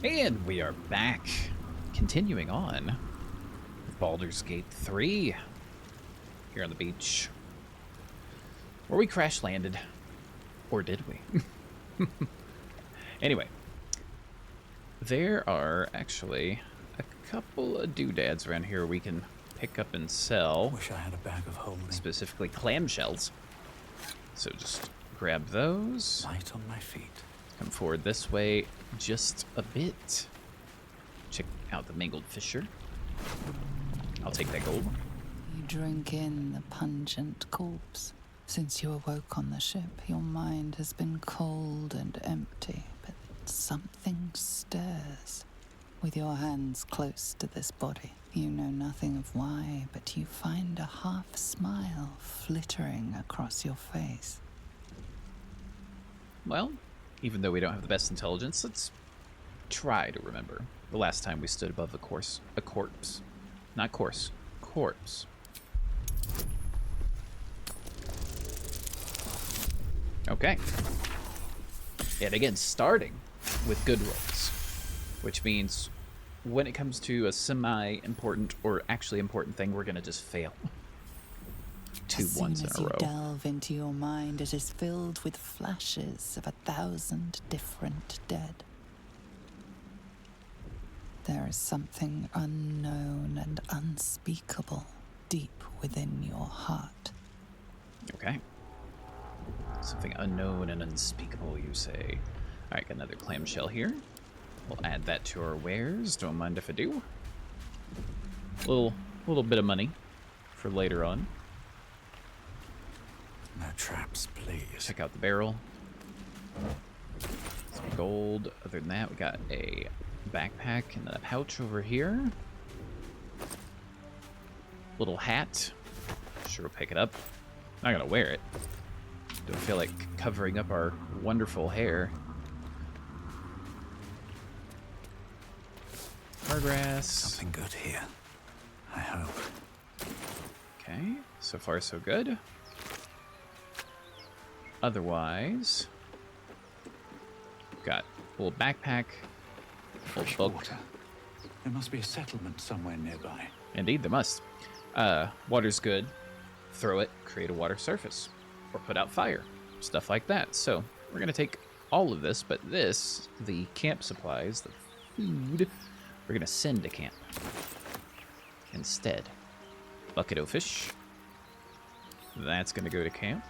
And we are back, continuing on with Baldur's Gate 3 here on the beach, where we crash landed. Or did we? Anyway, there are actually a couple of doodads around here we can pick up and sell. Wish I had a bag of holding. Specifically clamshells. So just grab those. Light on my feet. Come forward this way just a bit. Check out the mangled fisher. I'll take that gold. You drink in the pungent corpse. Since you awoke on the ship, your mind has been cold and empty, but something stirs. With your hands close to this body, you know nothing of why, but you find a half smile flittering across your face. Well, even though we don't have the best intelligence, let's try to remember the last time we stood above a corpse. Not course, corpse. Okay. And again, starting with good rolls, which means when it comes to a semi-important or actually important thing, we're going to just fail. Two ones in a row. As soon as you delve into your mind, it is filled with flashes of 1,000 different dead. There is something unknown and unspeakable deep within your heart. Okay. Something unknown and unspeakable, you say. Alright, got another clamshell here. We'll add that to our wares. Don't mind if I do. Little bit of money for later on. No traps, please. Check out the barrel. Some gold. Other than that, we got a backpack and a pouch over here. Little hat. Sure, we'll pick it up. Not gonna wear it. Don't feel like covering up our wonderful hair. Murgrass. Something good here, I hope. Okay, so far so good. Otherwise, got a little backpack, Fresh book. water. There must be a settlement somewhere nearby. Indeed, there must. Water's good. Throw it, create a water surface, or put out fire, stuff like that. So we're gonna take all of this, but this, the camp supplies, the food, we're gonna send to camp instead. Bucket o' fish. That's gonna go to camp.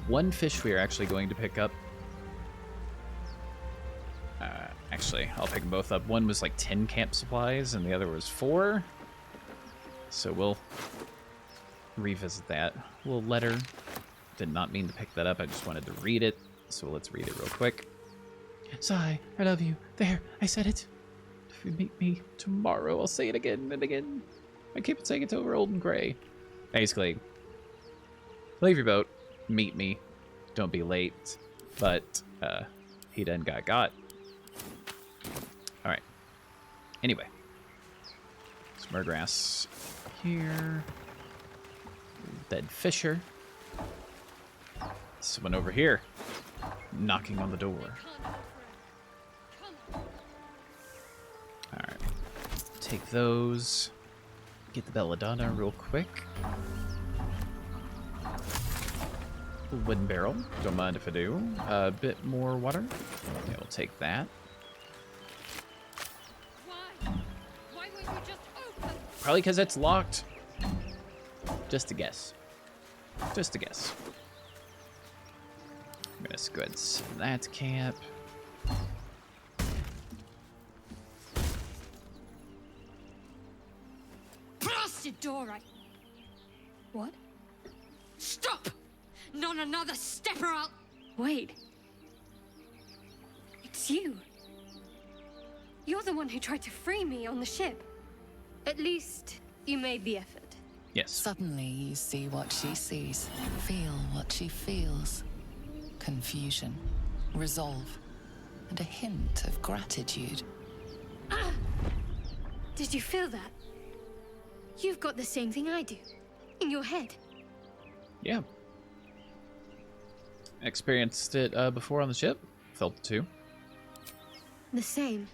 One fish we are actually going to pick up. Actually, I'll pick them both up. One was like 10 camp supplies, and the other was 4. So we'll revisit that. Little letter. Did not mean to pick that up. I just wanted to read it. So let's read it real quick. Sigh, I love you. There, I said it. If you meet me tomorrow, I'll say it again and again. I keep saying it over old and gray. Basically, leave your boat. Meet me. Don't be late. But he done got. Alright. Anyway. Murgrass here. Dead fisher. Someone over here. Knocking on the door. Alright. Take those. Get the belladonna real quick. Wooden barrel. Don't mind if I do. A bit more water. Okay, we'll take that. Why won't you just open? Probably because it's locked. Just a guess. Just a guess. I'm gonna go ahead and send that to camp. Blasted door, What? Stop! Not another step or I'll... Wait. It's you. You're the one who tried to free me on the ship. At least, you made the effort. Yes. Suddenly you see what she sees, feel what she feels. Confusion, resolve, and a hint of gratitude. Ah! Did you feel that? You've got the same thing I do. In your head. Yeah. Experienced it before on the ship. Felt it too. The same.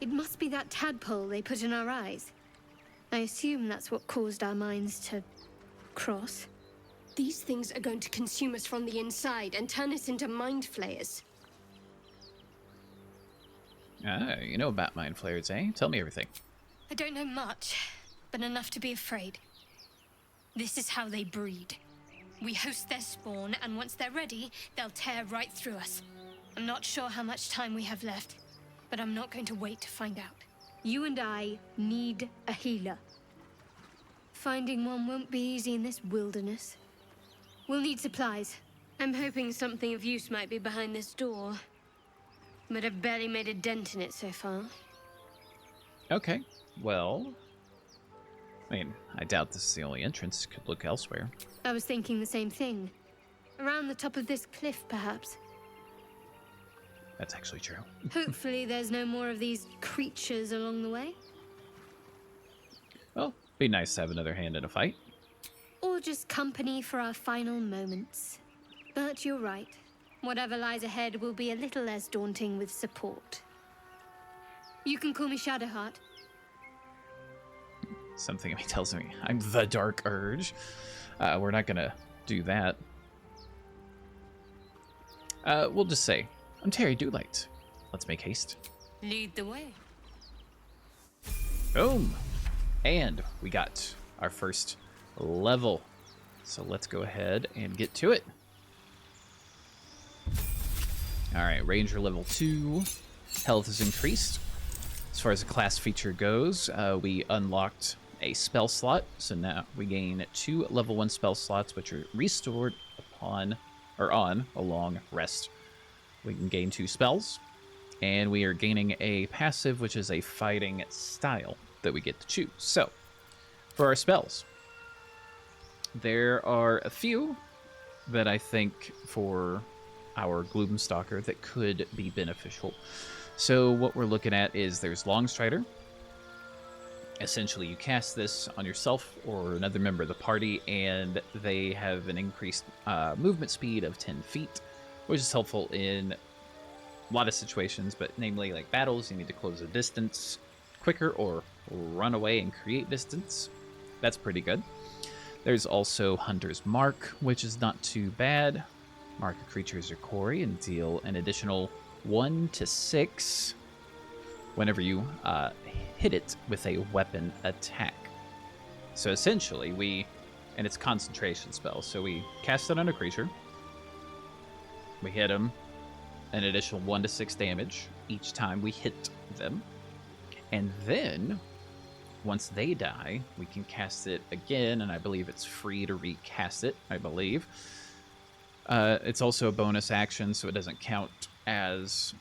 It must be that tadpole they put in our eyes. I assume that's what caused our minds to cross. These things are going to consume us from the inside and turn us into mind flayers. Ah, you know about mind flayers, eh? Tell me everything. I don't know much, but enough to be afraid. This is how they breed. We host their spawn, and once they're ready, they'll tear right through us. I'm not sure how much time we have left, but I'm not going to wait to find out. You and I need a healer. Finding one won't be easy in this wilderness. We'll need supplies. I'm hoping something of use might be behind this door, but I've barely made a dent in it so far. Okay, well... I mean, I doubt this is the only entrance. Could look elsewhere. I was thinking the same thing. Around the top of this cliff, perhaps. That's actually true. Hopefully there's no more of these creatures along the way. Well, be nice to have another hand in a fight. Or just company for our final moments. But you're right. Whatever lies ahead will be a little less daunting with support. You can call me Shadowheart. Something in me tells me I'm the Dark Urge. We're not gonna do that. We'll just say, I'm Terry Dewlight. Let's make haste. Lead the way. Boom! And we got our first level. So let's go ahead and get to it. Alright, Ranger level 2. Health is increased. As far as the class feature goes, we unlocked a spell slot. So now we gain 2 level 1 spell slots, which are restored upon or on a long rest. We can gain 2 spells. And we are gaining a passive, which is a fighting style that we get to choose. So, for our spells, there are a few that I think for our Gloomstalker that could be beneficial. So what we're looking at is there's Longstrider. Essentially, you cast this on yourself or another member of the party, and they have an increased movement speed of 10 feet, which is helpful in a lot of situations, but namely like battles, you need to close a distance quicker or run away and create distance. That's pretty good. There's also Hunter's Mark, which is not too bad. Mark a creature's or quarry and deal an additional 1 to 6 whenever you hit it with a weapon attack. So essentially, and it's concentration spell, so we cast it on a creature. We hit them an additional 1 to 6 damage each time we hit them. And then, once they die, we can cast it again, and I believe it's free to recast it, I believe. It's also a bonus action, so it doesn't count as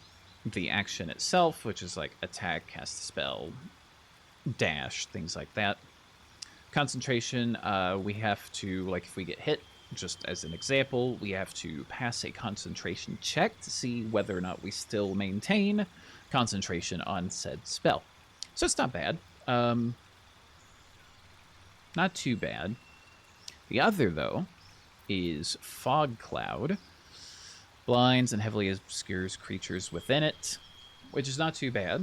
the action itself, which is like attack, cast a spell, dash, things like that. Concentration, we have to, like if we get hit, just as an example, we have to pass a concentration check to see whether or not we still maintain concentration on said spell. So it's not bad. Not too bad. The other, though, is Fog Cloud. Blinds and heavily obscures creatures within it, which is not too bad.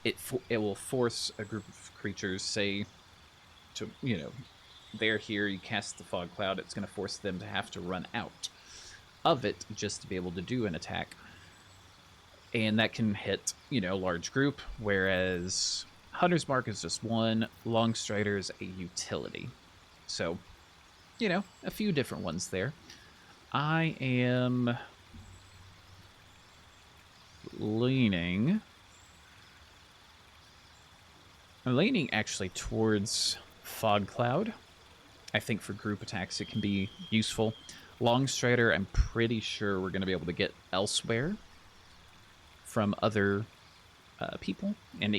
It will force a group of creatures, say, to, they're here, you cast the Fog Cloud, it's going to force them to have to run out of it just to be able to do an attack. And that can hit, large group, whereas Hunter's Mark is just 1, Longstrider is a utility. So, a few different ones there. I am leaning... I'm leaning actually towards Fog Cloud. I think for group attacks it can be useful. Longstrider, I'm pretty sure we're going to be able to get elsewhere from other people, and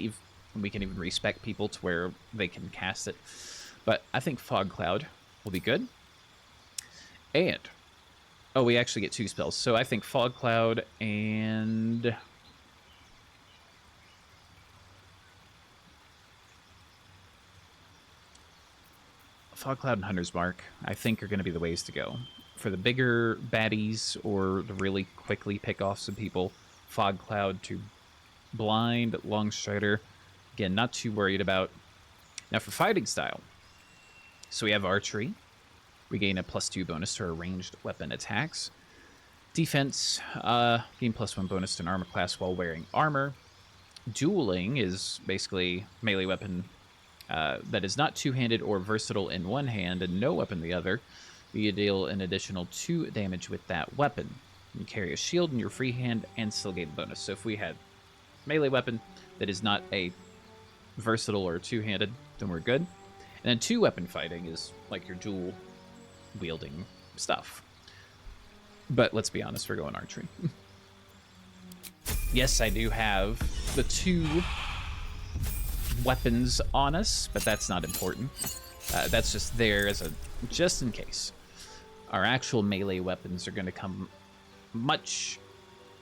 we can even respec people to where they can cast it. But I think Fog Cloud will be good. And, we actually get 2 spells. So I think Fog Cloud and... Fog Cloud and Hunter's Mark, I think, are going to be the ways to go. For the bigger baddies or to really quickly pick off some people, Fog Cloud to Blind, Longstrider. Again, not too worried about. Now for fighting style. So we have Archery. We gain a +2 bonus to our ranged weapon attacks. Defense, gain +1 bonus to an armor class while wearing armor. Dueling is basically melee weapon that is not two-handed or versatile in one hand and no weapon in the other. You deal an additional 2 damage with that weapon. You carry a shield in your free hand and still gain a bonus. So if we had melee weapon that is not a versatile or two-handed, then we're good. And then 2-weapon fighting is like your dual wielding stuff. But let's be honest, we're going archery. Yes, I do have the 2 weapons on us, but that's not important. That's just there as a just in case. Our actual melee weapons are going to come much,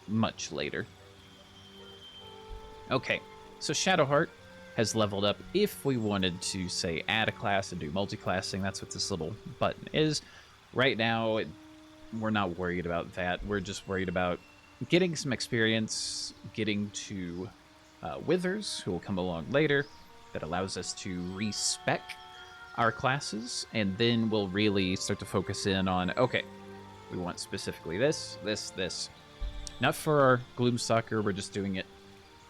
much later. Okay, so Shadowheart has leveled up. If we wanted to, say, add a class and do multi-classing, that's what this little button is. Right now, we're not worried about that. We're just worried about getting some experience, getting to Withers, who will come along later. That allows us to respec our classes, and then we'll really start to focus in on, okay, we want specifically this, this, this. Not for our Gloomstalker, we're just doing it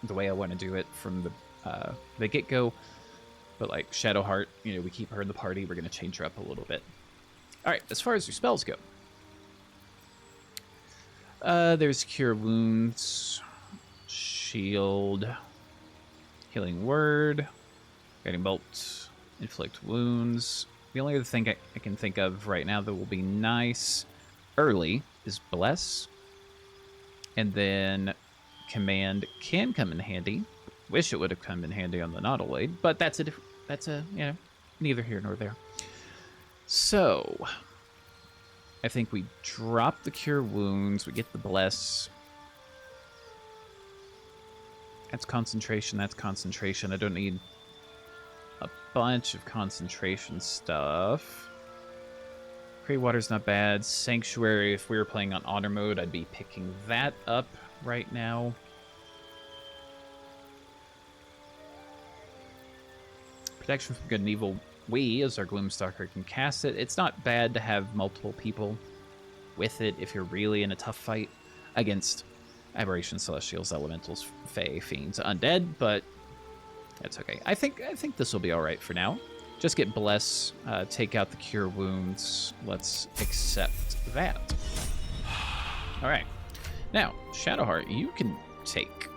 the way I want to do it from the get-go. But like Shadowheart, you know, we keep her in the party, we're going to change her up a little bit. All right, as far as your spells go, there's Cure Wounds, Shield, Healing Word, Guiding Bolt, Inflict Wounds. The only other thing I can think of right now that will be nice early is Bless. And then Command can come in handy. Wish it would have come in handy on the Nautilade, but that's a you know, neither here nor there. So I think we drop the Cure Wounds, we get the Bless. That's concentration, that's concentration. I don't need a bunch of concentration stuff. Grey Water's not bad. Sanctuary, if we were playing on honor mode, I'd be picking that up right now. Protection from Good and Evil. We, as our Gloomstalker, can cast it. It's not bad to have multiple people with it if you're really in a tough fight against Aberrations, Celestials, Elementals, Fae, Fiends, Undead, but that's okay. I think this will be all right for now. Just get Bless, take out the Cure Wounds. Let's accept that. All right. Now, Shadowheart, you can take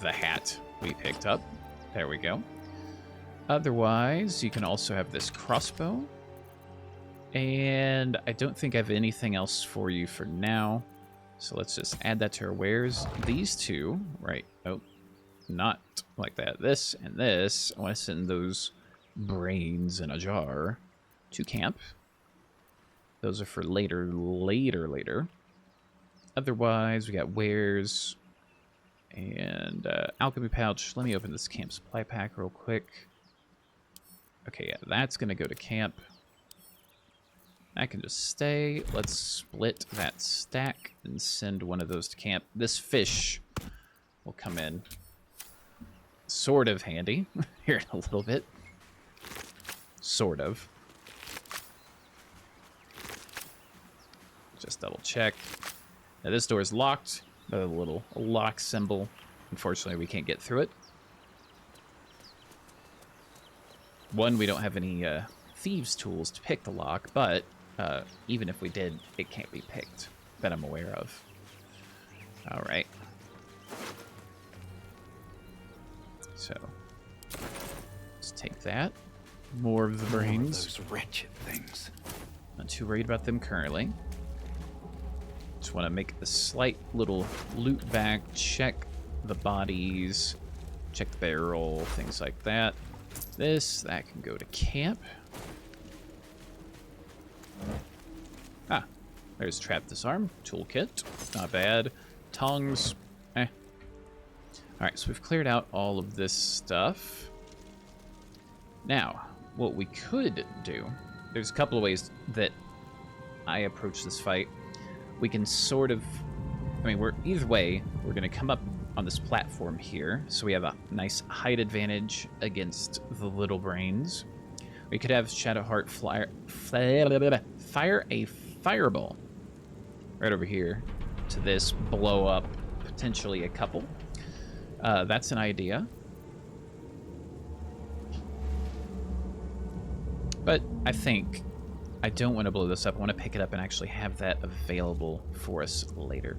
the hat we picked up. There we go. Otherwise, you can also have this crossbow. And I don't think I have anything else for you for now. So let's just add that to our wares. These two, right? Oh, not like that. This and this. I want to send those brains in a jar to camp. Those are for later. Otherwise, we got wares and alchemy pouch. Let me open this camp supply pack real quick. Okay, yeah, that's going to go to camp. That can just stay. Let's split that stack and send one of those to camp. This fish will come in sort of handy here in a little bit. Sort of. Just double check. Now this door is locked. A little lock symbol. Unfortunately, we can't get through it. One, we don't have any thieves' tools to pick the lock, but even if we did, it can't be picked that I'm aware of. All right. So let's take that. More of the brains. Those wretched things. Not too worried about them currently. Just want to make a slight little loot back, check the bodies, check the barrel, things like that. That can go to camp. Ah, there's Trap Disarm, toolkit, not bad. Tongs, eh. Alright, so we've cleared out all of this stuff. Now, what we could do, there's a couple of ways that I approach this fight. We can sort of I mean, either way, we're going to come up on this platform here, so we have a nice height advantage against the little brains. We could have Shadowheart fire a fireball right over here to this, blow up potentially a couple. That's an idea. But I think I don't want to blow this up. I want to pick it up and actually have that available for us later.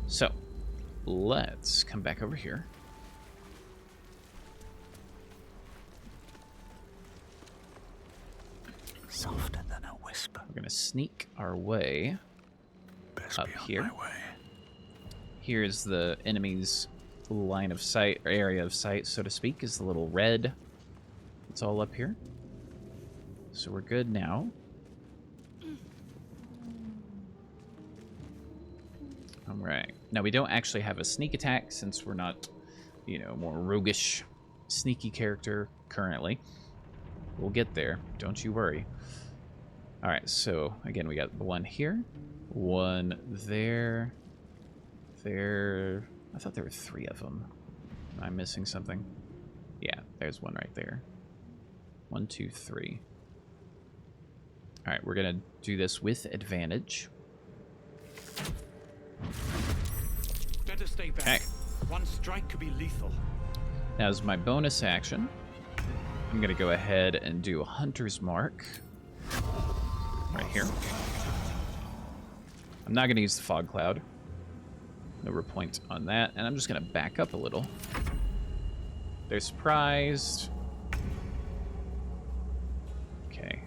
So let's come back over here. Softer than a whisper. We're going to sneak our way Best up be on here. my way. Here's the enemy's line of sight, or area of sight, so to speak, is the little red. It's all up here. So we're good now. All right. Now, we don't actually have a sneak attack since we're not, you know, more roguish, sneaky character currently. We'll get there. Don't you worry. All right. So, again, we got one here. One there. There. I thought there were 3 of them. Am I missing something? Yeah, there's one right there. 1, 2, 3. All right, we're going to do this with advantage. Better stay back. Okay. One strike could be lethal. Now, as my bonus action, I'm going to go ahead and do a Hunter's Mark right here. I'm not going to use the Fog Cloud. No point on that. And I'm just going to back up a little. They're surprised. Okay.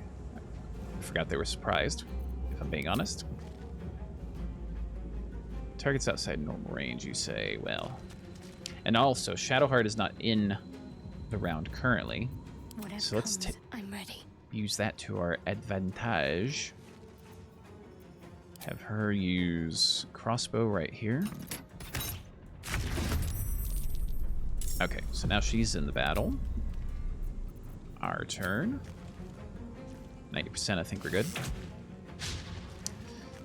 I forgot they were surprised, if I'm being honest. Targets outside normal range, you say. Well. And also, Shadowheart is not in the round currently. Whatever So let's comes, I'm ready. use that to our advantage. Have her use crossbow right here. Okay, so now she's in the battle. Our turn. 90%, I think we're good.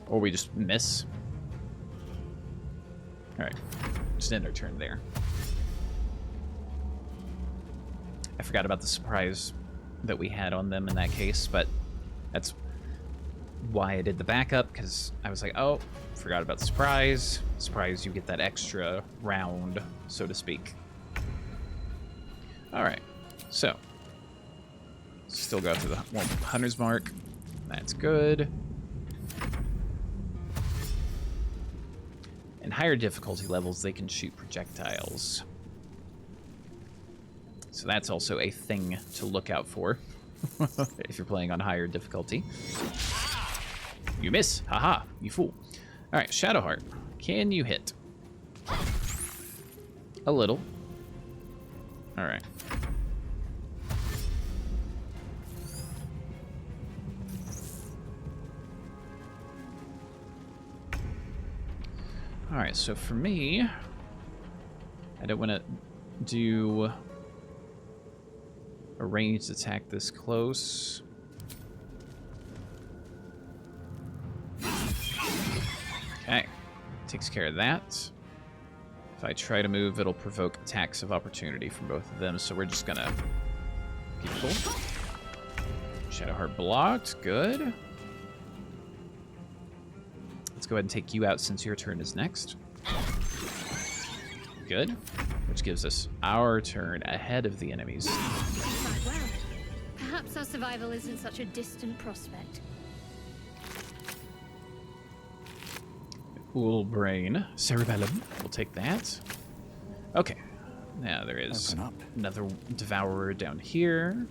Or we just miss. Alright, just end our turn there. I forgot about the surprise that we had on them in that case, but that's why I did the backup, because I was like, oh, forgot about the surprise. Surprise, you get that extra round, so to speak. Alright, so still go through the Hunter's Mark. That's good. In higher difficulty levels, they can shoot projectiles. So that's also a thing to look out for if you're playing on higher difficulty. You miss. Haha, you fool. All right, Shadowheart. Can you hit? A little. All right. All right, so for me, I don't want to do a ranged attack this close. Okay, takes care of that. If I try to move, it'll provoke attacks of opportunity from both of them, so we're just gonna keep cool. Shadowheart blocked, good. Let's go ahead and take you out since your turn is next. Good, which gives us our turn ahead of the enemies. Quite well. Perhaps our survival isn't such a distant prospect. Cool brain. Cerebellum. We'll take that. Okay. Now there is Open up. another devourer down here.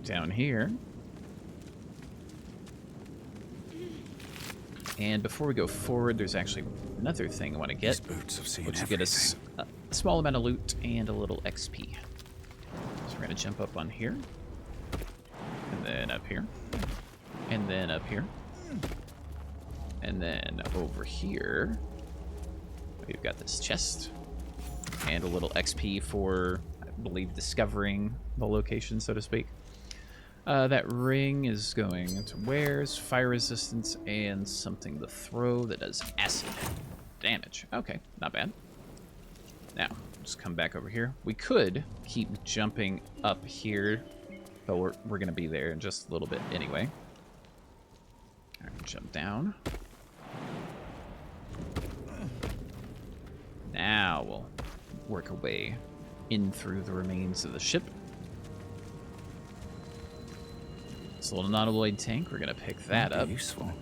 Down here. And before we go forward, there's actually another thing I want to get, These boots have seen which will get us a small amount of loot and a little XP. So we're going to jump up on here. And then up here. And then up here. And then over here, we've got this chest and a little XP for, I believe, discovering the location, so to speak. That ring is going to wares, fire resistance, and something to throw that does acid. damage. Okay, not bad. Now, just come back over here. We could keep jumping up here, but we're going to be there in just a little bit anyway. All right, jump down. Now we'll work our way in through the remains of the ship. This little non-alloyed tank, we're going to pick that up. Useful.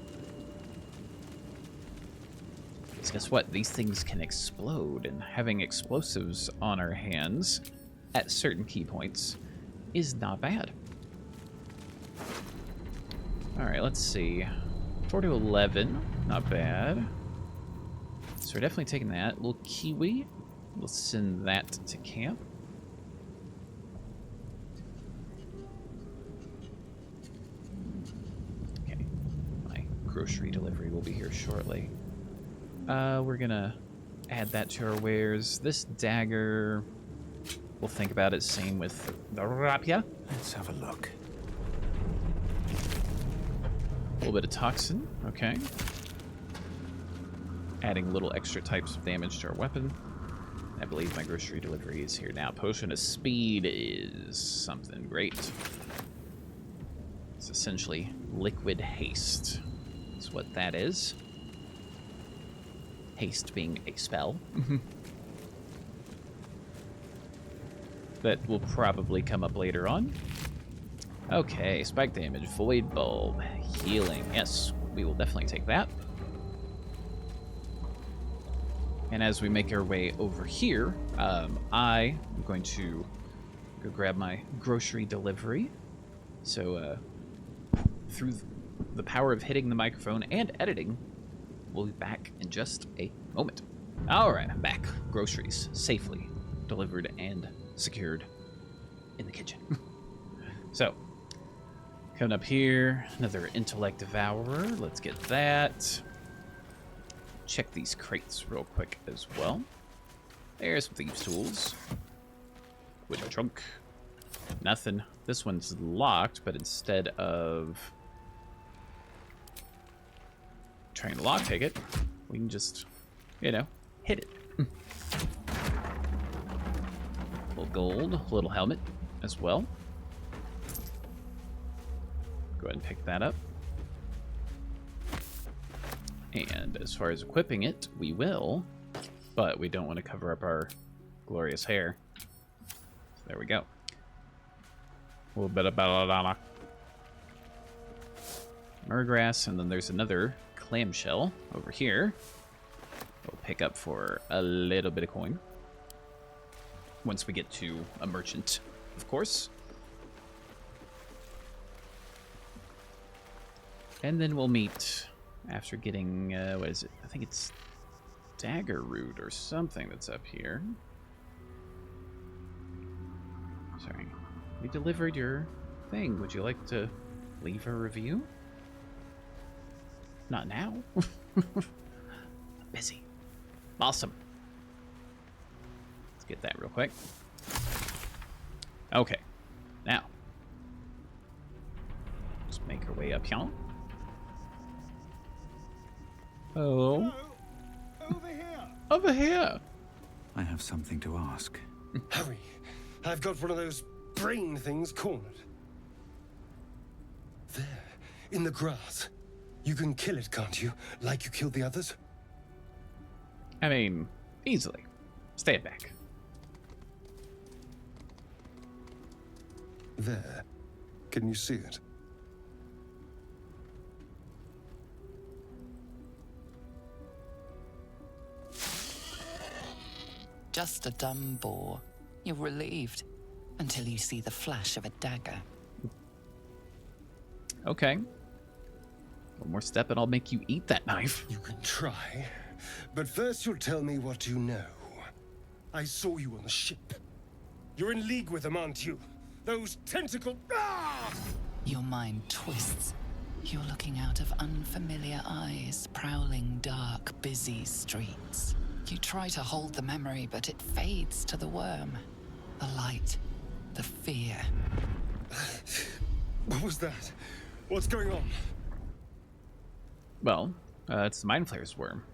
So guess what? These things can explode, and having explosives on our hands at certain key points is not bad. All right, let's see. 4 to 11, not bad. So we're definitely taking that. Little Kiwi, we'll send that to camp. Okay, my grocery delivery will be here shortly. We're gonna add that to our wares. This dagger, we'll think about it. Same with the rapier. Let's have a look. A little bit of toxin, okay. Adding little extra types of damage to our weapon. I believe my grocery delivery is here now. Potion of speed is something great. It's essentially liquid haste. That's what that is. Haste being a spell. That will probably come up later on. Okay, spike damage, void bulb, healing. Yes, we will definitely take that. And as we make our way over here, I am going to go grab my grocery delivery. So through the power of hitting the microphone and editing, we'll be back in just a moment. All right, I'm back. Groceries safely delivered and secured in the kitchen. So, coming up here, another intellect devourer. Let's get that. Check these crates real quick as well. There's some thieves' tools. Wooden trunk. Nothing. This one's locked, but instead of trying to lockpick it, we can just, you know, hit it. Little gold, little helmet as well. Go ahead and pick that up. And as far as equipping it, we will, but we don't want to cover up our glorious hair. So there we go. A little bit of belladonna. Murgrass, and then there's another clamshell over here. We'll pick up for a little bit of coin. Once we get to a merchant, of course. And then we'll meet after getting, what is it? I think it's dagger root or something that's up here. Sorry. We delivered your thing. Would you like to leave a review? Not now. I'm busy. Awesome. Let's get that real quick. Okay. Now. Just make our way up here. Oh. Over here. Over here. I have something to ask. Hurry. I've got one of those brain things cornered. There, in the grass. You can kill it, can't you? Like you killed the others? I mean, easily. Stand back. There. Can you see it? Just a dumb boar. You're relieved until you see the flash of a dagger. Okay. One more step and I'll make you eat that knife. You can try. But first you'll tell me what you know. I saw you on the ship. You're in league with them, aren't you? Those tentacle... Ah! Your mind twists. You're looking out of unfamiliar eyes, prowling dark, busy streets. You try to hold the memory, but it fades to the worm. The light. The fear. What was that? What's going on? Well, it's the Mind Flayer's worm.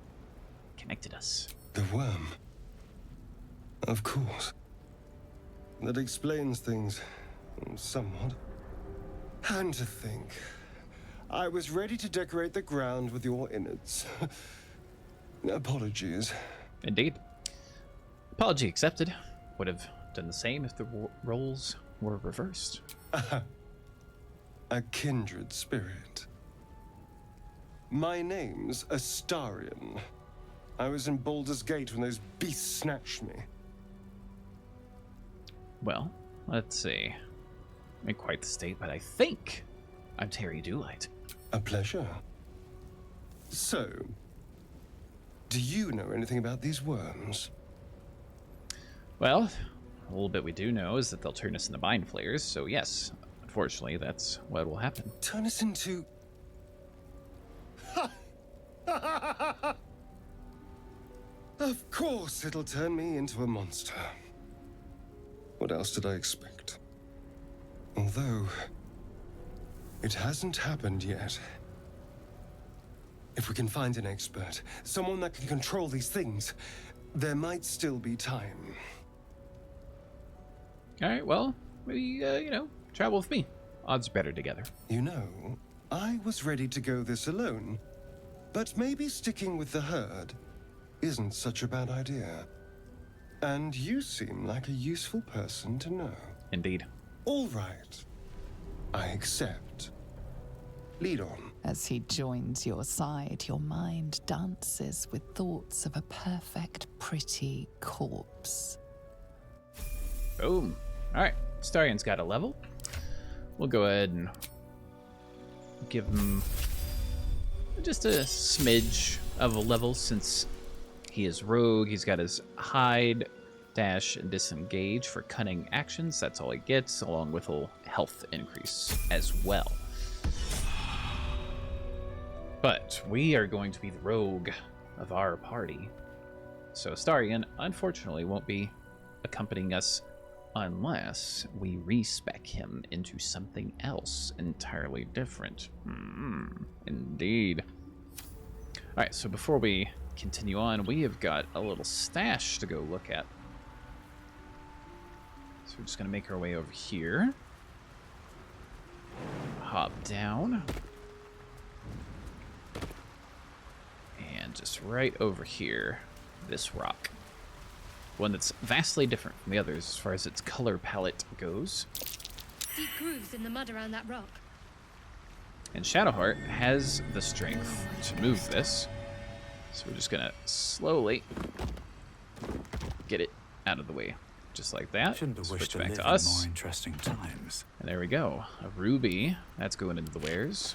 It can connected us. The worm. Of course. That explains things somewhat. And to think, I was ready to decorate the ground with your innards. Apologies. Indeed. Apology accepted. Would have done the same if the roles were reversed. A kindred spirit. My name's Astarion. I was in Baldur's Gate when those beasts snatched me. Well, let's see. In quite the state, but I think I'm Terry Dewlight. A pleasure. So, do you know anything about these worms? Well, a little bit we do know is that they'll turn us into mind flayers, so yes, unfortunately, that's what will happen. Turn us into... Of course it'll turn me into a monster. What else did I expect? Although, it hasn't happened yet. If we can find an expert, someone that can control these things, there might still be time. All right, well, maybe, travel with me. Odds are better together. You know, I was ready to go this alone, but maybe sticking with the herd isn't such a bad idea. And you seem like a useful person to know. Indeed. All right. I accept. Lead on. As he joins your side, your mind dances with thoughts of a perfect, pretty corpse. Boom. All right, Astarion's got a level. We'll go ahead and give him just a smidge of a level since he is rogue. He's got his hide, dash, and disengage for cunning actions. That's all he gets, along with a health increase as well. But we are going to be the rogue of our party. So Astarion, unfortunately, won't be accompanying us unless we respec him into something else entirely different. Indeed. All right, so before we continue on, we have got a little stash to go look at. So we're just going to make our way over here. Hop down. And just right over here, this rock. One that's vastly different from the others as far as its color palette goes. Deep grooves in the mud around that rock. And Shadowheart has the strength to move this. So we're just gonna slowly get it out of the way. Just like that. Shouldn't have wished Switch to back live to in us. more interesting times. And there we go. A ruby. That's going into the wares.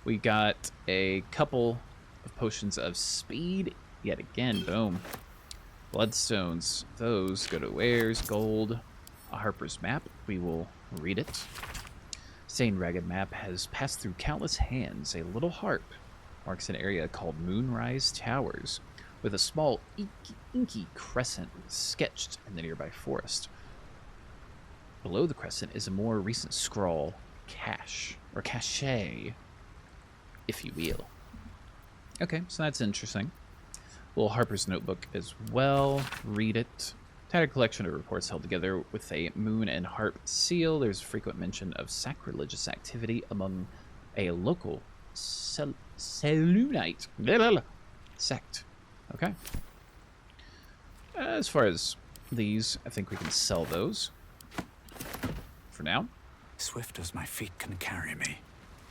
We got a couple of potions of speed. Yet again, boom. Bloodstones. Those go to wares. Gold. A Harper's map. We will read it. Stained Ragged map has passed through countless hands. A little harp marks an area called Moonrise Towers, with a small inky crescent sketched in the nearby forest. Below the crescent is a more recent scrawl, cache, or cachet, if you will. Okay, so that's interesting. Little Harper's notebook as well. Read it. Tattered collection of reports held together with a moon and harp seal. There's frequent mention of sacrilegious activity among a local Selunite sect. Okay. As far as these, I think we can sell those for now. Swift as my feet can carry me.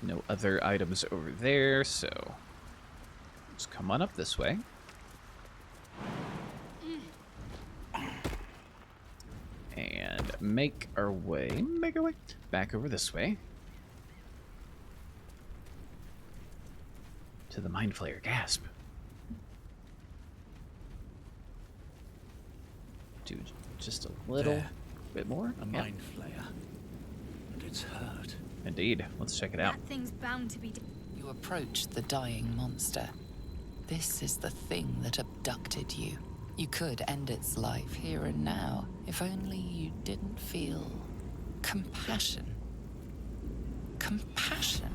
No other items over there, so let's come on up this way. And make our way back over this way to the Mind Flayer. Gasp. Dude, just a little bit more. A mind flayer. And it's hurt. Indeed. Let's check it out. That thing's bound to be... You approach the dying monster. This is the thing that abducted you. You could end its life here and now, if only you didn't feel compassion. Compassion.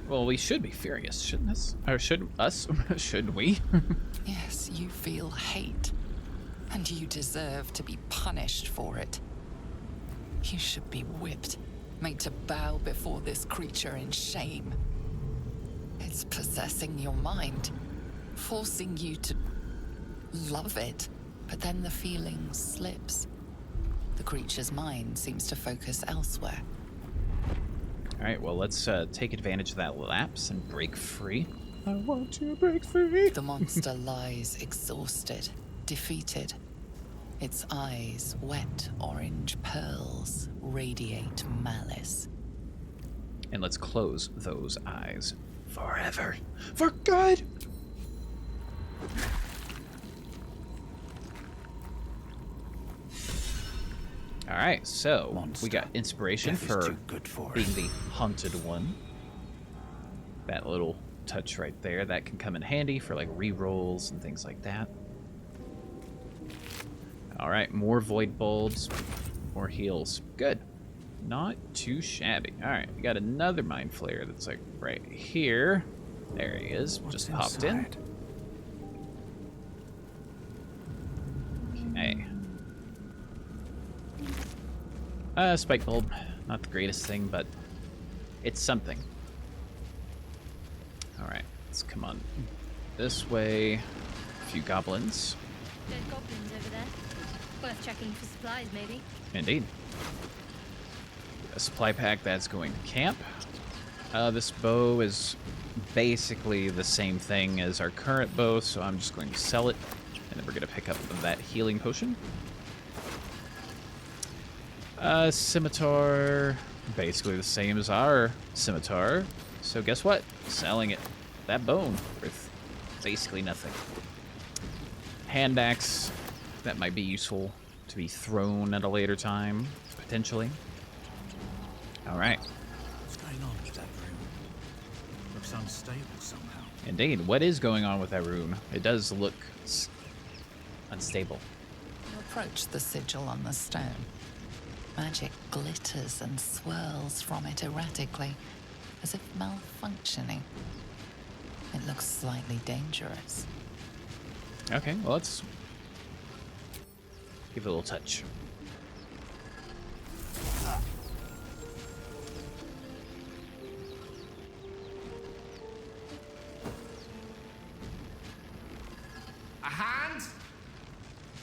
Well, we should be furious, shouldn't us? Or should us? Should we? Yes, you feel hate, and you deserve to be punished for it. You should be whipped, made to bow before this creature in shame. It's possessing your mind, forcing you to love it, but then the feeling slips. The creature's mind seems to focus elsewhere. All right, well, let's take advantage of that lapse and break free. I want to break free. The monster lies exhausted, defeated. Its eyes, wet orange pearls, radiate malice. And let's close those eyes forever. For good! All right, so Monster. we got inspiration Death is for too good for being us. the haunted one. That little touch right there, that can come in handy for like re-rolls and things like that. All right, more void bulbs, more heals. Good. Not too shabby. All right, we got another mind flayer that's like right here. There he is. What's Just popped in. inside? Okay. Spike bulb. Not the greatest thing, but it's something. All right, let's come on this way. A few goblins. There's goblins over there. Worth checking for supplies, maybe. Indeed. A supply pack that's going to camp. This bow is basically the same thing as our current bow, so I'm just going to sell it, and then we're going to pick up that healing potion. Scimitar, basically the same as our scimitar. So guess what? Selling it. That bone worth basically nothing. Hand axe, that might be useful to be thrown at a later time, potentially. All right. What's going on with that room? Looks unstable somehow. Indeed. What is going on with that rune? It does look unstable. You approach the sigil on the stone. Magic glitters and swirls from it erratically, as if malfunctioning. It looks slightly dangerous. Okay, well, let's give it a little touch. A hand?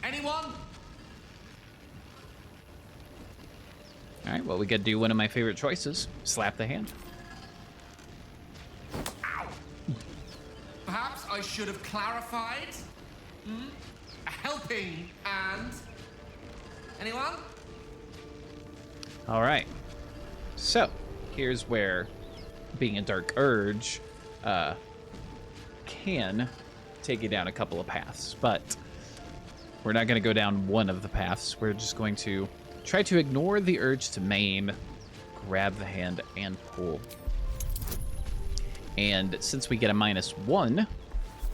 Anyone? All right, well, we could do one of my favorite choices. Slap the hand. Perhaps I should have clarified? A helping hand? Anyone? All right. So, here's where being a Dark Urge can take you down a couple of paths, but we're not going to go down one of the paths. We're just going to try to ignore the urge to maim, grab the hand, and pull. And since we get a -1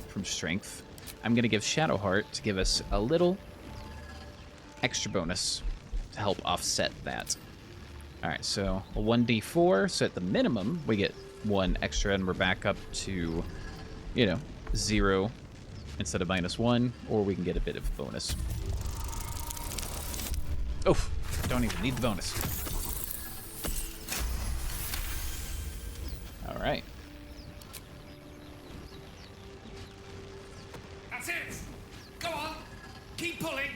from strength, I'm going to give Shadowheart to give us a little extra bonus to help offset that. All right, so a 1d4. So at the minimum, we get 1 extra, and we're back up to, 0 instead of -1, or we can get a bit of bonus. Oh, don't even need the bonus. All right. That's it! Go on! Keep pulling!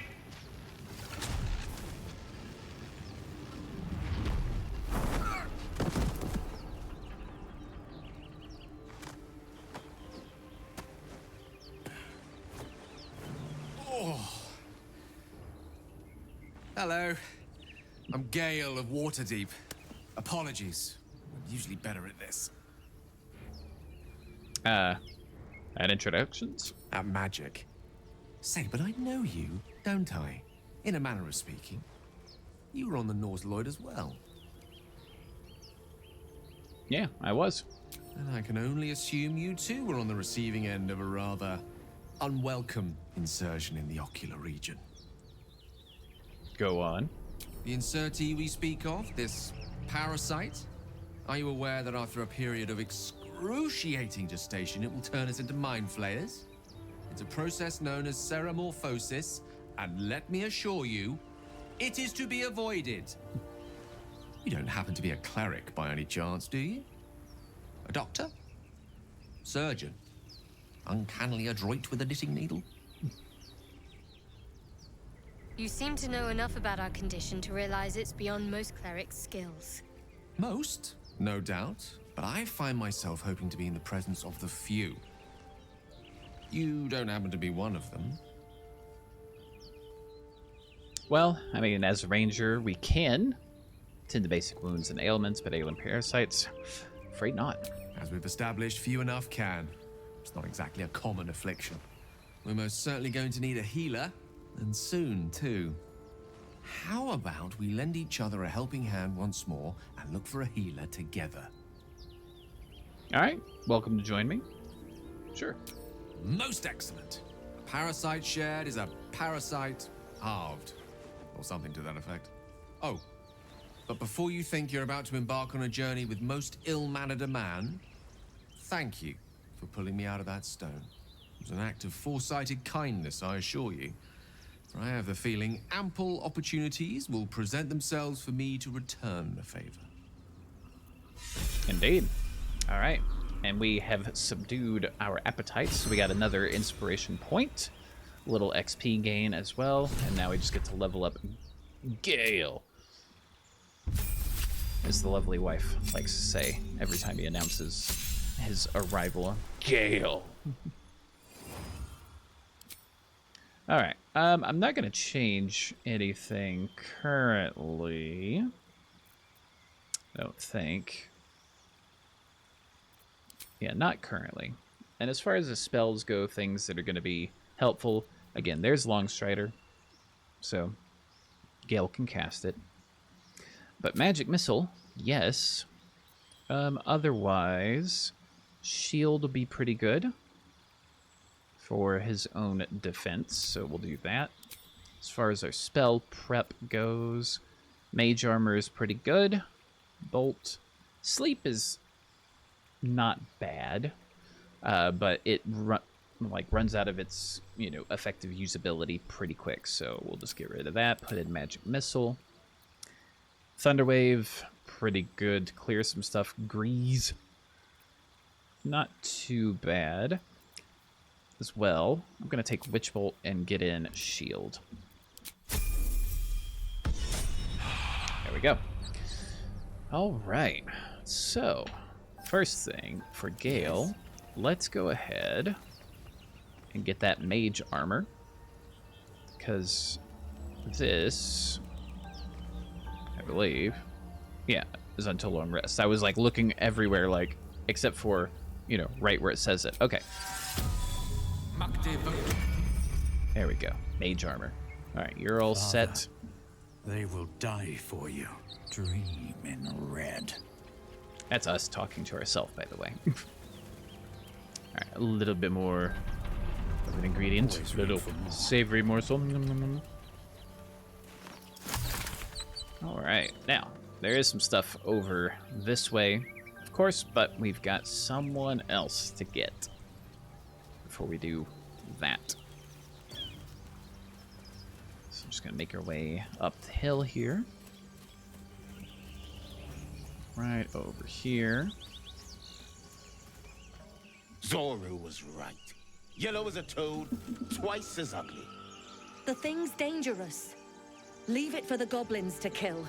Hello. I'm Gale of Waterdeep. Apologies. I'm usually better at this. At introductions? At magic. Say, but I know you, don't I? In a manner of speaking. You were on the Nautiloid as well. Yeah, I was. And I can only assume you too were on the receiving end of a rather unwelcome insertion in the ocular region. Go on. The insertee we speak of, this parasite, are you aware that after a period of excruciating excruciating gestation, it will turn us into mind flayers. It's a process known as ceramorphosis, and let me assure you, it is to be avoided. You don't happen to be a cleric by any chance, do you? A doctor? Surgeon? Uncannily adroit with a knitting needle? You seem to know enough about our condition to realize it's beyond most clerics' skills. Most, no doubt, but I find myself hoping to be in the presence of the few. You don't happen to be one of them. Well, I mean, as a ranger, we can tend to basic wounds and ailments, but alien parasites, afraid not. As we've established, few enough can. It's not exactly a common affliction. We're most certainly going to need a healer, and soon, too. How about we lend each other a helping hand once more and look for a healer together? All right, welcome to join me. Sure. Most excellent. A parasite shared is a parasite halved, or something to that effect. Oh, but before you think you're about to embark on a journey with most ill-mannered a man, thank you for pulling me out of that stone. It was an act of foresighted kindness, I assure you. For I have the feeling ample opportunities will present themselves for me to return the favor. Indeed. All right. And we have subdued our appetites, so we got another inspiration point, a little XP gain as well, and now we just get to level up Gale, as the lovely wife likes to say every time he announces his arrival. Gale. All right. I'm not going to change anything currently. I don't think. Yeah, not currently. And as far as the spells go, things that are going to be helpful, again, there's Longstrider, so Gale can cast it. But Magic Missile, yes. Otherwise, Shield will be pretty good for his own defense, so we'll do that. As far as our spell prep goes, Mage Armor is pretty good. Bolt. Sleep is not bad, but it runs out of its effective usability pretty quick, so we'll just get rid of that. Put in Magic Missile. Thunderwave, pretty good to clear some stuff. Grease, not too bad as well. I'm gonna take Witch Bolt and get in Shield. There we go. All right, so first thing for Gale, let's go ahead and get that Mage Armor, because this, I believe, yeah, is until long rest. I was like looking everywhere, like except for right where it says it. Okay, there we go. Mage Armor. All right, you're all set. They will die for you. Dream in red. That's us talking to ourselves, by the way. All right, a little bit more of an ingredient. Always Little ready for more. savory morsel. Nom, nom, nom. All right, now there is some stuff over this way, of course, but we've got someone else to get before we do that. So I'm just gonna make our way up the hill here. Right over here. Zoru was right. Yellow as a toad, twice as ugly. The thing's dangerous. Leave it for the goblins to kill.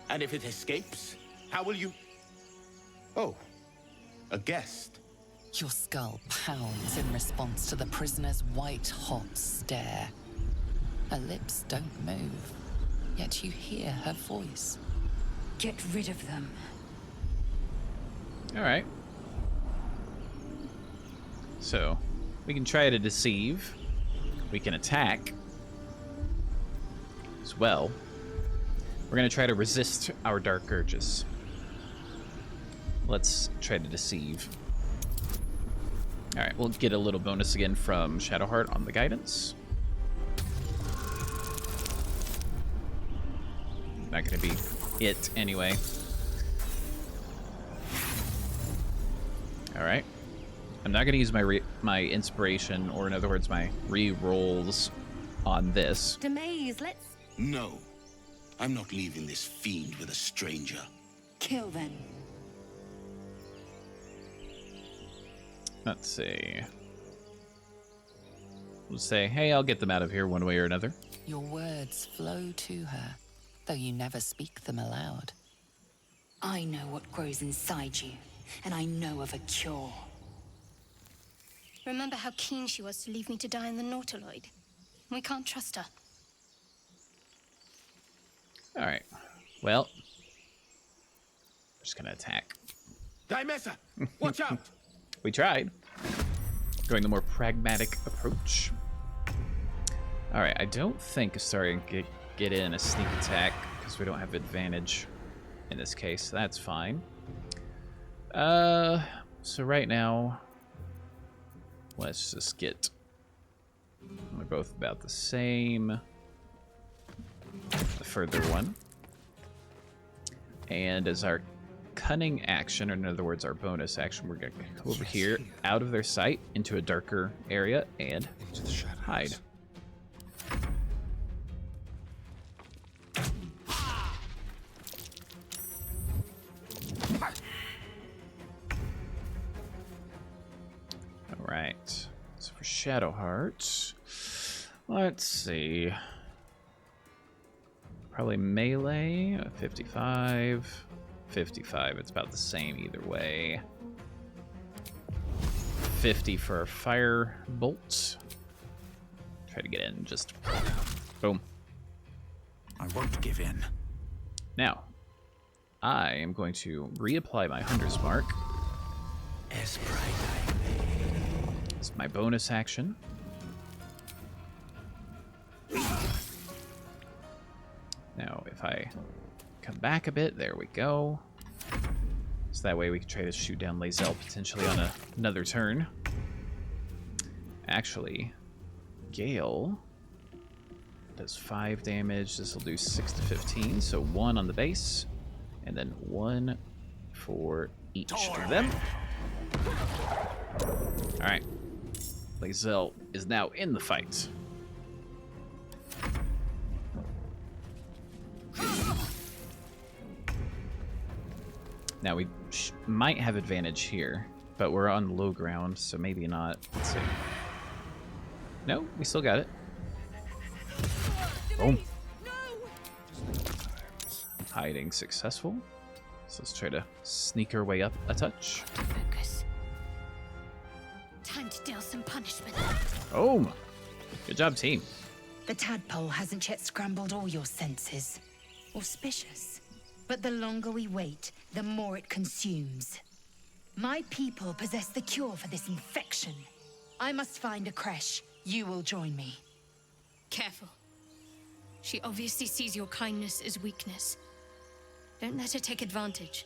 And if it escapes, how will you... Oh, a guest. Your skull pounds in response to the prisoner's white-hot stare. Her lips don't move, yet you hear her voice. Get rid of them. All right. So, we can try to deceive. We can attack as well. We're going to try to resist our dark urges. Let's try to deceive. All right, we'll get a little bonus again from Shadowheart on the guidance. Not going to be it anyway. All right. I'm not going to use my inspiration, or in other words, my re-rolls on this. Demaze, let's No. I'm not leaving this fiend with a stranger. Kill them. Let's see. We'll say, hey, I'll get them out of here one way or another. Your words flow to her, though you never speak them aloud. I know what grows inside you, and I know of a cure. Remember how keen she was to leave me to die in the Nautiloid? We can't trust her. All right. Well, we're just going to attack. Dimessa, watch out! We tried. Going the more pragmatic approach. All right, I don't think Astarion can get in a sneak attack because we don't have advantage in this case. That's fine. So right now, let's just get... They're both about the same. The further one. And as our cunning action, or in other words, our bonus action, we're going to come over here, out of their sight, into a darker area, and hide. Alright. So for Shadowheart, let's see. Probably melee, 55, 55. It's about the same either way. 50 for a fire bolt. Try to get in, just boom. I won't give in. Now, I am going to reapply my Hunter's Mark. It's my bonus action. Now, if I come back a bit, there we go. So that way we can try to shoot down Lae'zel potentially on another turn. Actually, Gale does 5 damage. This will do 6 to 15, so 1 on the base, and then 1 for each of them. Alright. Lae'zel is now in the fight. Now we might have advantage here, but we're on low ground, so maybe not. Let's see. No, we still got it. Boom. Hiding successful. So let's try to sneak our way up a touch. Focus. Time to deal some punishment. Boom. Good job, team. The tadpole hasn't yet scrambled all your senses. Auspicious. But the longer we wait, the more it consumes. My people possess the cure for this infection. I must find a creche. You will join me. Careful. She obviously sees your kindness as weakness. Don't let her take advantage.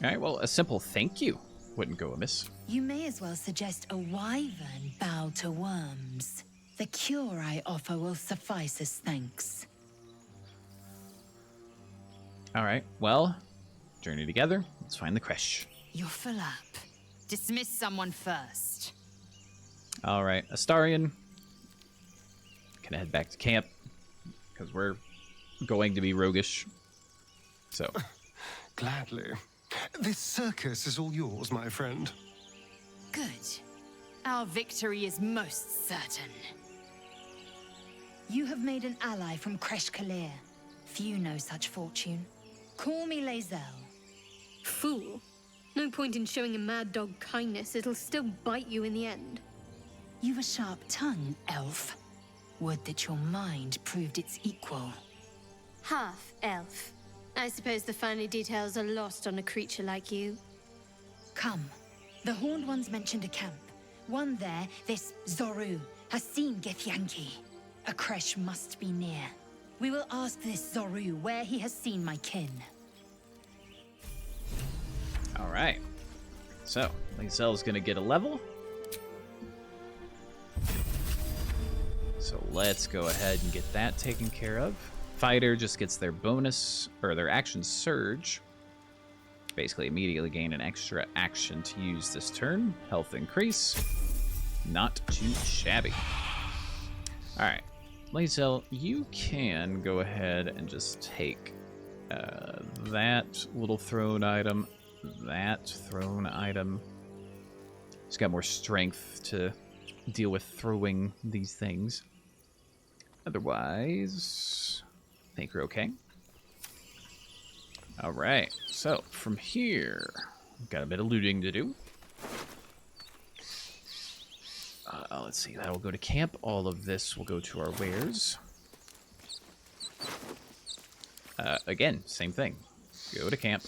All right, well, a simple thank you wouldn't go amiss. You may as well suggest a wyvern bow to worms. The cure I offer will suffice as thanks. All right, well, journey together. Let's find the creche. You're full up. Dismiss someone first. All right, Astarion. Gonna head back to camp because we're going to be roguish. So, Gladly. This circus is all yours, my friend. Good. Our victory is most certain. You have made an ally from Kresh Kalir. Few know such fortune. Call me Lae'zel. Fool. No point in showing a mad dog kindness. It'll still bite you in the end. You've a sharp tongue, elf. Would that your mind proved its equal. Half elf. I suppose the finer details are lost on a creature like you. Come. The Horned Ones mentioned a camp. One there, this Zoru, has seen Githyanki. A creche must be near. We will ask this Zoru where he has seen my kin. all right. So, Lae'zel's gonna get a level. So let's go ahead and get that taken care of. Fighter just gets their bonus, or their action surge, basically immediately gain an extra action to use this turn. Health increase. Not too shabby. Alright. Lae'zel, you can go ahead and just take that little thrown item, that thrown item. He's got more strength to deal with throwing these things. Otherwise, I think we're okay. Alright, so from here, we've got a bit of looting to do. Let's see, that'll go to camp. All of this will go to our wares. Again, same thing. Go to camp.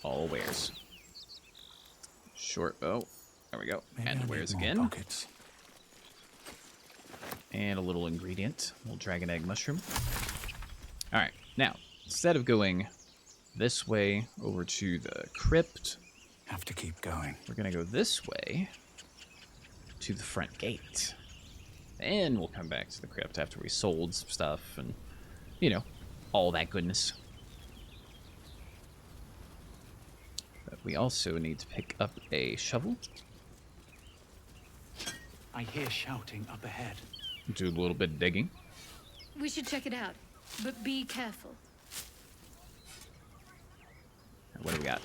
All wares. Short bow. There we go. Maybe And I need wares more again. pockets. And a little ingredient. A little dragon egg mushroom. Alright, now, instead of going this way over to the crypt, Have to keep going. we're going to go this way to the front gate. Then we'll come back to the crypt after we sold some stuff and, you know, all that goodness. But we also need to pick up a shovel. I hear shouting up ahead. Do a little bit of digging. We should check it out, but be careful. What do we got?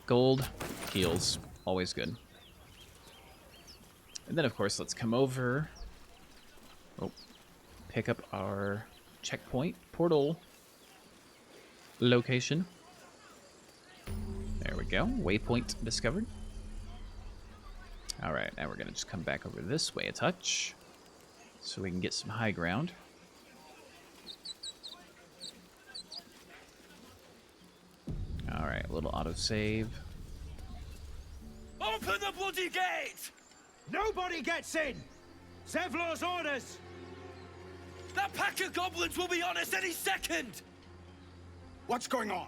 Gold, heals, always good. And then, of course, let's come over. Oh, pick up our checkpoint portal location. There we go. Waypoint discovered. All right, now we're gonna just come back over this way a touch, so we can get some high ground. All right, a little autosave. Open the bloody gate! Nobody gets in! Zevlor's orders! That pack of goblins will be on us any second! What's going on?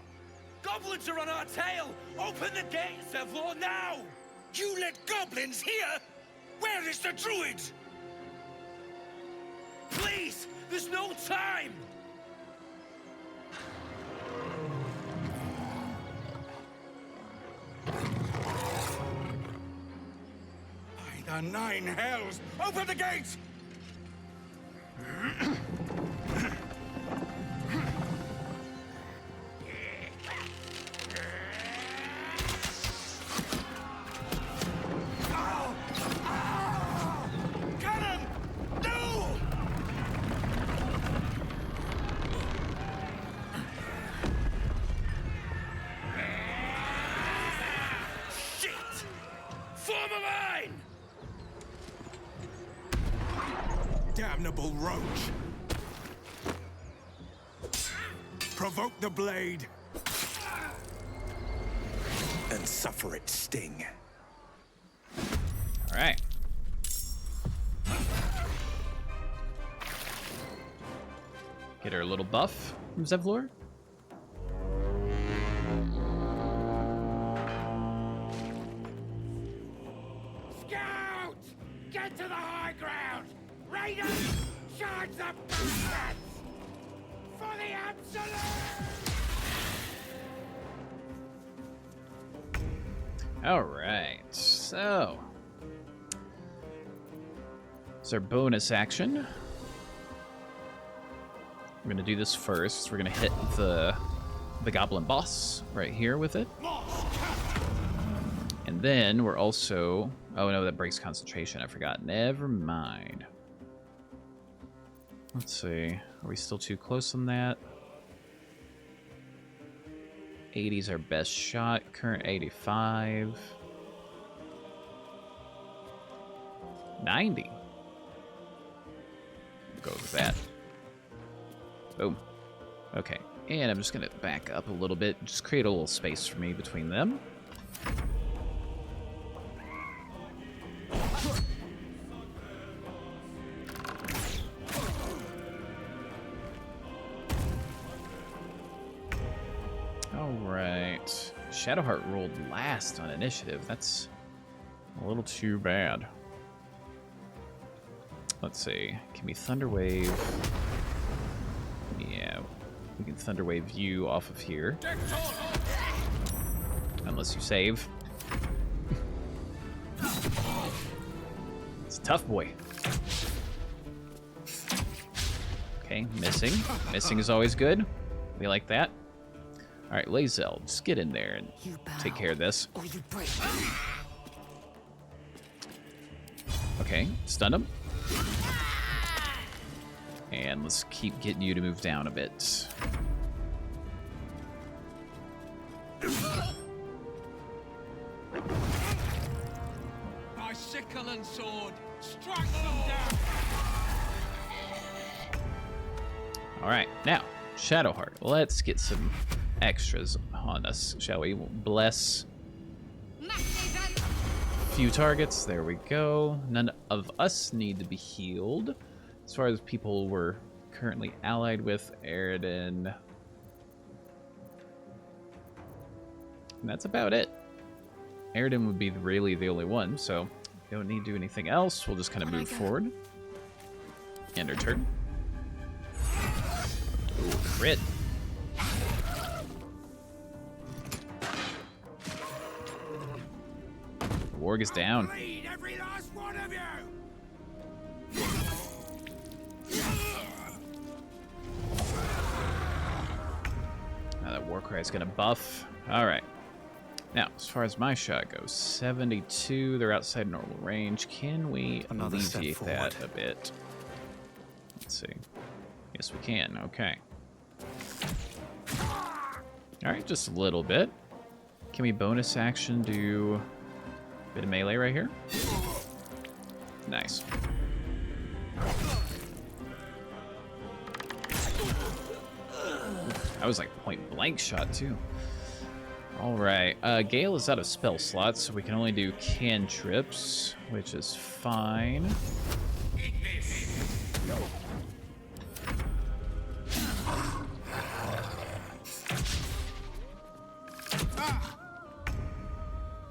Goblins are on our tail! Open the gate, Zevlor, now! You let goblins here? Where is the druid? Please! There's no time! By the nine hells! Open the gates! Damnable roach! Provoke the blade and suffer its sting. All right. Get her a little buff from Zevlor. Scout! Get to the high ground! Raiders! Charge the bastards! For the absolute! All right, so it's our bonus action. We're gonna do this first. We're gonna hit the goblin boss right here with it, and then we're also, oh no, that breaks concentration. I forgot. Never mind. Let's see. Are we still too close on that? 80's our best shot. Current 85. 90. Go with that. Boom. Okay. And I'm just going to back up a little bit. Just create a little space for me between them. Alright. Shadowheart rolled last on initiative. That's a little too bad. Let's see. Can we Thunder Wave? Yeah. We can Thunder Wave you off of here. unless you save. It's a tough boy. Okay, missing. Missing is always good. We like that. All right, Lae'zel, just get in there and take care of this. Okay, stun him. And let's keep getting you to move down a bit. My sickle and sword, strike them down. All right, now, Shadowheart. Let's get some extras on us, shall we? We'll bless a few targets. There we go. None of us need to be healed. As far as people we're currently allied with, Aridin. And that's about it. Aridin would be really the only one, so we don't need to do anything else. We'll just kind of move forward. End our turn. Ooh, crit. The warg is down. Bleed every last one of you. Now that Warcry is going to buff. All right. Now, as far as my shot goes, 72. They're outside normal range. Can we alleviate that a bit? Let's see. Yes, we can. Okay. All right, just a little bit. Can we bonus action do a bit of melee right here? Nice. That was like point blank shot too. All right, Gale is out of spell slots, so we can only do cantrips, which is fine.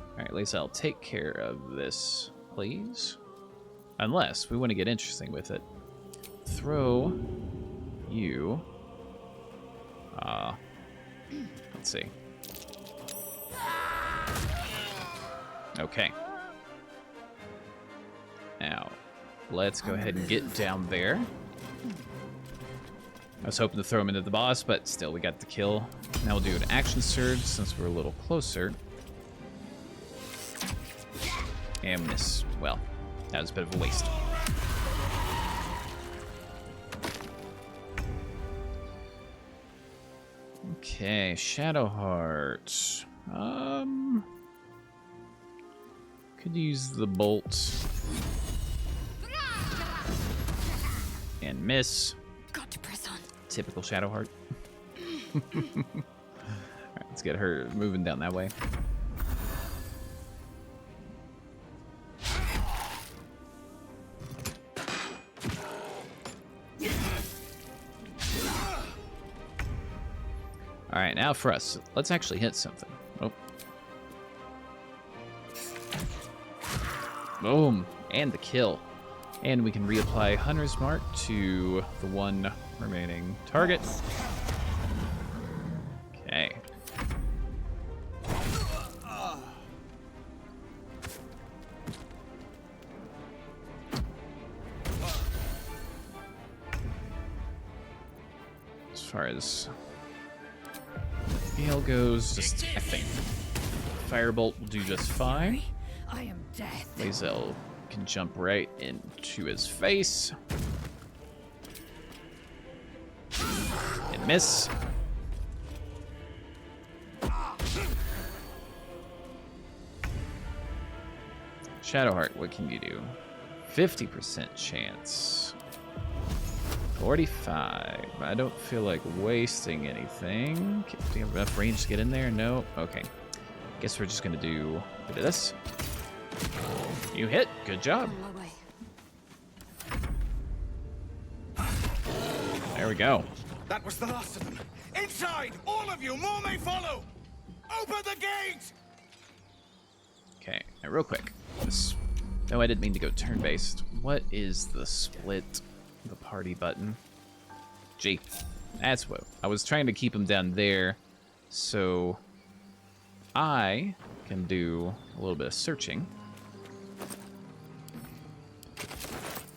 All right, Lae'zel, take care of this, please. Unless we want to get interesting with it. Throw you. Let's see. Okay. Now, let's go ahead and get down there. I was hoping to throw him into the boss, but still, we got the kill. Now we'll do an action surge since we're a little closer. And miss. Well, that was a bit of a waste. Okay, Shadowheart. Could use the bolt. And miss. Got to press on. Typical Shadowheart. Alright, let's get her moving down that way. Alright, now for us. Let's actually hit something. Oh. Boom. And the kill. And we can reapply Hunter's Mark to the one remaining target. Okay. As far as Gale goes, just I think Firebolt will do just fine. I am death. Lae'zel can jump right into his face. And miss. Shadowheart, what can you do? 50% chance. 45. I don't feel like wasting anything. Do you have enough range to get in there? No? Okay. Guess we're just gonna do a bit of this. You hit. Good job. There we go. That was the last of them. Inside! All of you! More may follow! Open the gate! Okay, now real quick. No, I didn't mean to go turn-based. What is the split the party button? G. That's what I was trying to keep him down there, so I can do a little bit of searching.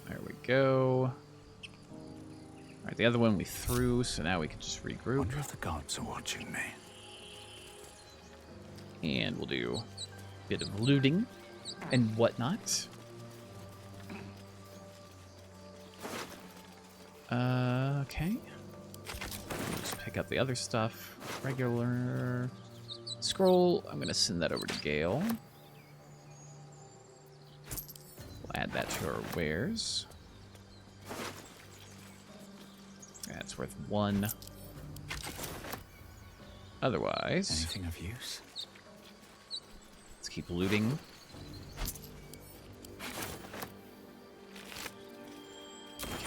There we go. All right, the other one we threw, so now we can just regroup. Wonder if the gods are watching me. And we'll do a bit of looting and whatnot. Okay. Let's pick up the other stuff. Regular scroll. I'm going to send that over to Gale. We'll add that to our wares. That's worth 1. Otherwise, anything of use? Let's keep looting.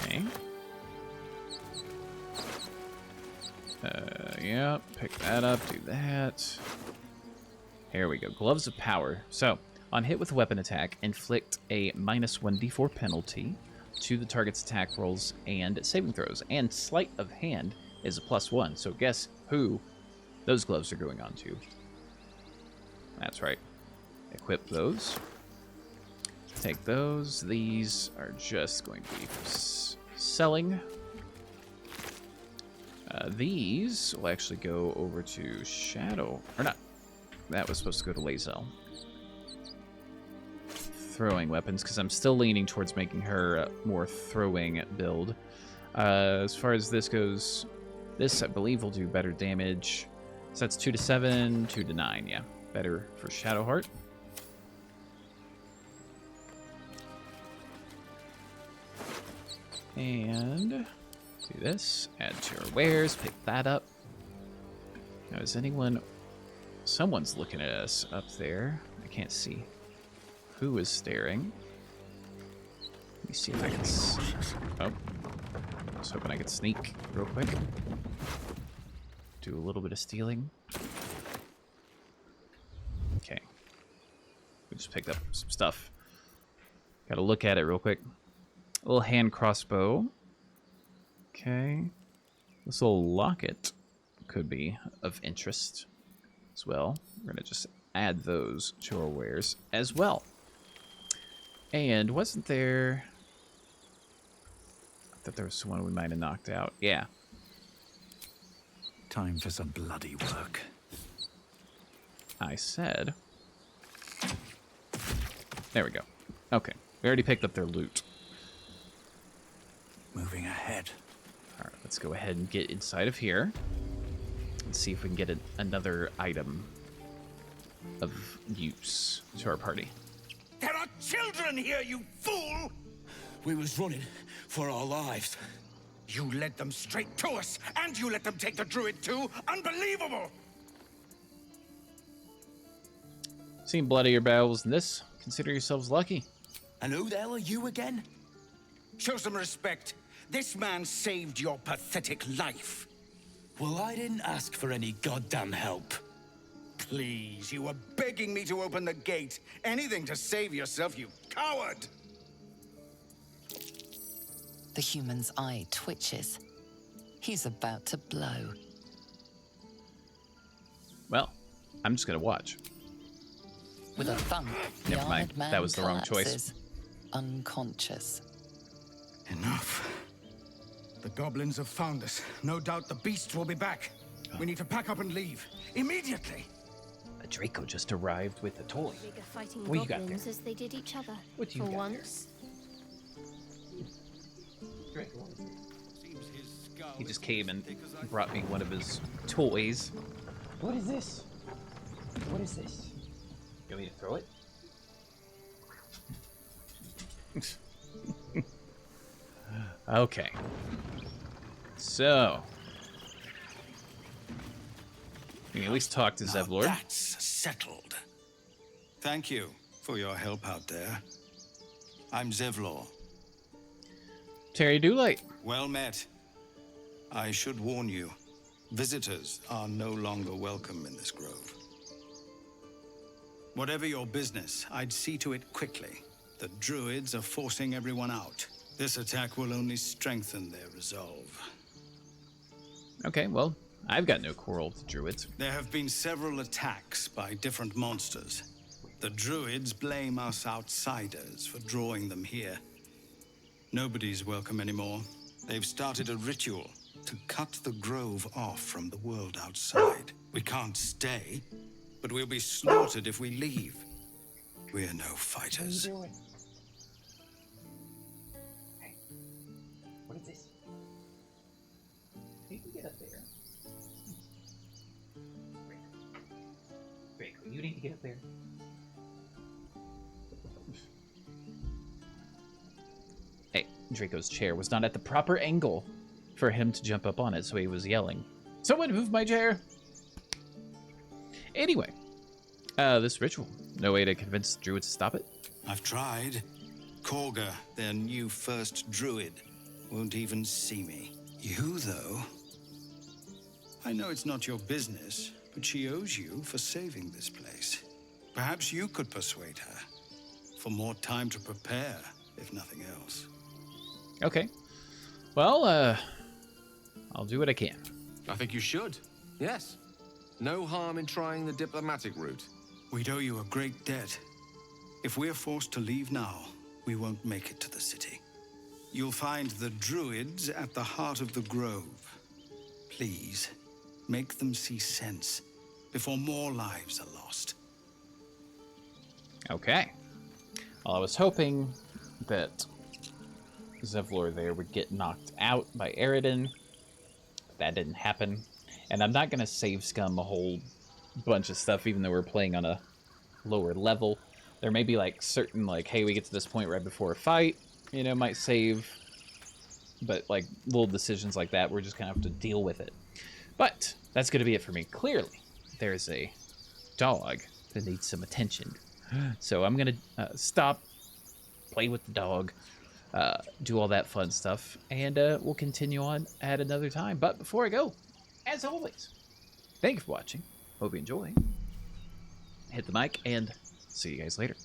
Okay. Yeah, pick that up, do that. Here we go. Gloves of Power. So, on hit with a weapon attack, inflict a -1d4 penalty to the target's attack rolls and saving throws. And Sleight of Hand is a +1. So guess who those gloves are going on to? That's right. Equip those. Take those. These are just going to be for selling. These will actually go over to Shadow. Or not. That was supposed to go to Lae'zel. Throwing weapons, because I'm still leaning towards making her a more throwing build. As far as this goes, this I believe will do better damage. So that's 2 to 7, 2 to 9. Yeah, better for Shadowheart. And do this. Add to our wares. Pick that up. Now, is anyone... Someone's looking at us up there. I can't see who is staring. Let me see if I can... Oh. I was hoping I could sneak real quick. Do a little bit of stealing. Okay. We just picked up some stuff. Gotta look at it real quick. A little hand crossbow. Okay. This little locket could be of interest as well. We're gonna just add those to our wares as well. And wasn't there... I thought there was one we might have knocked out. Yeah. Time for some bloody work. I said... There we go. Okay. We already picked up their loot. Moving ahead. Alright, let's go ahead and get inside of here. And see if we can get another item of use to our party. There are children here, you fool! We was running for our lives. You led them straight to us, and you let them take the druid too? Unbelievable! Seen bloodier battles than this. Consider yourselves lucky. And who the hell are you again? Show some respect. This man saved your pathetic life. Well, I didn't ask for any goddamn help. Please, you were begging me to open the gate. Anything to save yourself, you coward! The human's eye twitches. He's about to blow. Well, I'm just gonna watch. With a thump, the Never mind. armored man That was the wrong choice. collapses, unconscious. Enough. The goblins have found us. No doubt the beasts will be back. We need to pack up and leave. Immediately! A Draco just arrived with a toy. Bigger fighting What you got goblins there? as they did each other. What you for got once. He just came and brought me one of his toys. What is this? What is this? You want me to throw it? Okay. So. We can at least talk to Now Zevlord. that's settled. Thank you for your help out there. I'm Zevlor. Terry Doolight. Well met. I should warn you, visitors are no longer welcome in this grove. Whatever your business, I'd see to it quickly. The druids are forcing everyone out. This attack will only strengthen their resolve. Okay, well, I've got no quarrel with druids. There have been several attacks by different monsters. The druids blame us outsiders for drawing them here. Nobody's welcome anymore. They've started a ritual to cut the grove off from the world outside. We can't stay, but we'll be slaughtered if we leave. We're no fighters. What are you doing? Hey, what is this? You can get up there. Draco, you need to get up there. Hey, Draco's chair was not at the proper angle for him to jump up on it, so he was yelling, "Someone move my chair!" Anyway, this ritual. No way to convince the druids to stop it? I've tried. Korga, their new first druid, won't even see me. You, though? I know it's not your business, but she owes you for saving this place. Perhaps you could persuade her. For more time to prepare, if nothing else. Okay. Well, I'll do what I can. I think you should. Yes. No harm in trying the diplomatic route. We'd owe you a great debt. If we're forced to leave now, we won't make it to the city. You'll find the druids at the heart of the grove. Please, make them see sense before more lives are lost. Okay. Well, I was hoping that Zevlor there would get knocked out by Eridan. That didn't happen. And I'm not going to save scum a whole bunch of stuff, even though we're playing on a lower level. There may be, like, certain, like, hey, we get to this point right before a fight, you know, might save. But, like, little decisions like that, we're just going to have to deal with it. But that's going to be it for me. Clearly, there's a dog that needs some attention. So I'm going to stop, play with the dog, do all that fun stuff, and we'll continue on at another time. But before I go, as always, thank you for watching. Hope you enjoy. Hit the mic, and see you guys later.